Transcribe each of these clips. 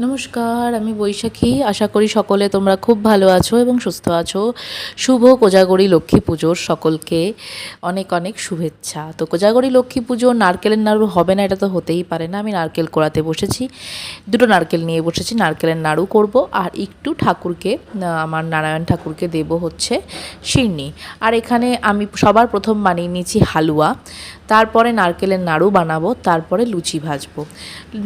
নমস্কার, আমি বৈশাখী। আশা করি সকলে তোমরা খুব ভালো আছো এবং সুস্থ আছো। শুভ কোজাগরী লক্ষ্মী পুজোর সকলকে অনেক অনেক শুভেচ্ছা। তো কোজাগরী লক্ষ্মী পুজো নারকেলের নাড়ু হবে না, এটা তো হতেই পারে না। আমি নারকেল কোড়াতে বসেছি, দুটো নারকেল নিয়ে বসেছি, নারকেলের নাড়ু করব আর একটু ঠাকুরকে, আমার নারায়ণ ঠাকুরকে দেব হচ্ছে সিন্নি। আর এখানে আমি সবার প্রথম বানিয়ে নিয়েছি হালুয়া, তারপরে নারকেলের নাড়ু বানাবো, তারপরে লুচি ভাজবো।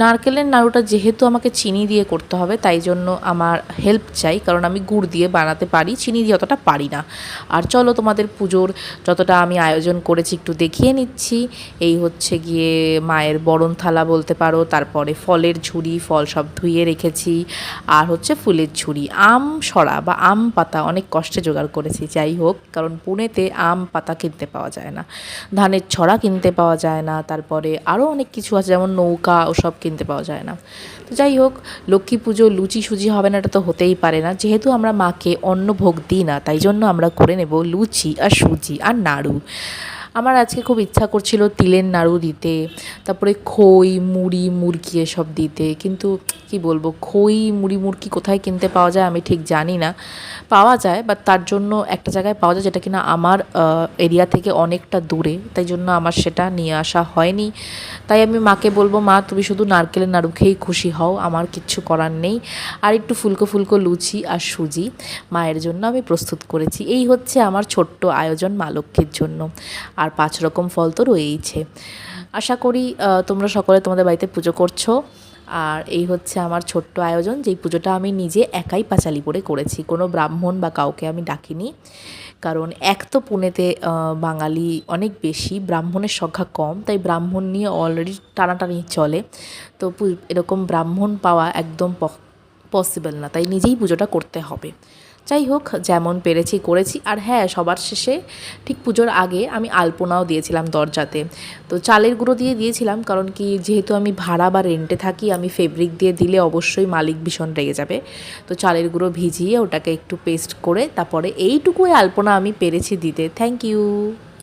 নারকেলের নাড়ুটা যেহেতু আমাকে চিনি দিয়ে করতে হবে, তাই জন্য আমার হেল্প চাই, কারণ আমি গুড় দিয়ে বানাতে পারি, চিনি দিয়ে অতটা পারি না। আর চলো তোমাদের পুজোর যতটা আমি আয়োজন করেছি একটু দেখিয়ে নিচ্ছি। এই হচ্ছে গিয়ে মায়ের বরণ থালা বলতে পারো, তারপরে ফলের ঝুড়ি, ফল সব ধুয়ে রেখেছি, আর হচ্ছে ফুলের ঝুড়ি, আম সরা বা আম পাতা অনেক কষ্টে জোগাড় করেছি। যাই হোক, কারণ পুনেতে আম পাতা কিনতে পাওয়া যায় না, ধানের ছড়া কিনতে পাওয়া যায় না, তারপরে আরও অনেক কিছু আছে যেমন নৌকা, ওসব কিনতে পাওয়া যায় না। তো যাই হোক, লক্ষ্মী পুজো লুচি সুজি হবে না, এটা তো হতেই পারে না। যেহেতু আমরা মাকে অন্ন ভোগ দিই না, তাই জন্য আমরা করে নেব লুচি আর সুজি আর নাড়ু। আমার আজকে খুব ইচ্ছা করছিল তিলের নাড়ু দিতে, তারপরে খই মুড়ি মুরকি এসব দিতে, কিন্তু কি বলবো, খই মুড়ি মুরকি কোথায় কিনতে পাওয়া যায় আমি ঠিক জানি না। পাওয়া যায়, বাট তার জন্য একটা জায়গায় পাওয়া যায় যেটা কিনা আমার এরিয়া থেকে অনেকটা দূরে, তাই জন্য আমার সেটা নিয়ে আসা হয়নি। তাই আমি মাকে বলবো, মা তুমি শুধু নারকেলের নাড়ু খেয়েই খুশি হও, আমার কিচ্ছু করার নেই। আর একটু ফুলকো ফুলকো লুচি আর সুজি মায়ের জন্য আমি প্রস্তুত করেছি। এই হচ্ছে আমার ছোট্ট আয়োজন মা লক্ষ্মীর জন্য। আর 5 রকম ফল তো রয়েইছে। আশা করি তোমরা সকলে তোমাদের বাড়িতে পুজো করছো। আর এই হচ্ছে আমার ছোট্ট আয়োজন, যেই পুজোটা আমি নিজে একাই পাঁচালি করে করেছি, কোনো ব্রাহ্মণ বা কাউকে আমি ডাকিনি। কারণ এক তো পুনেতে বাঙালি অনেক বেশি, ব্রাহ্মণের সংখ্যা কম, তাই ব্রাহ্মণ নিয়ে অলরেডি টানাটানি চলে। তো এরকম ব্রাহ্মণ পাওয়া একদম পসিবল না, তাই নিজেই পুজোটা করতে হবে। যাই হোক, যেমন পেরেছি করেছি। আর হ্যাঁ, সবার শেষে ঠিক পুজোর আগে আমি আলপনাও দিয়েছিলাম দরজাতে। তো চালের গুঁড়ো দিয়ে দিয়েছিলাম, কারণ কি যেহেতু আমি ভাড়া বা রেন্টে থাকি, আমি ফেব্রিক দিয়ে দিলে অবশ্যই মালিক ভীষণ রেগে যাবে। তো চালের গুঁড়ো ভিজিয়ে ওটাকে একটু পেস্ট করে তারপরে এইটুকুই আলপনা আমি পেরেছি দিতে। Thank you.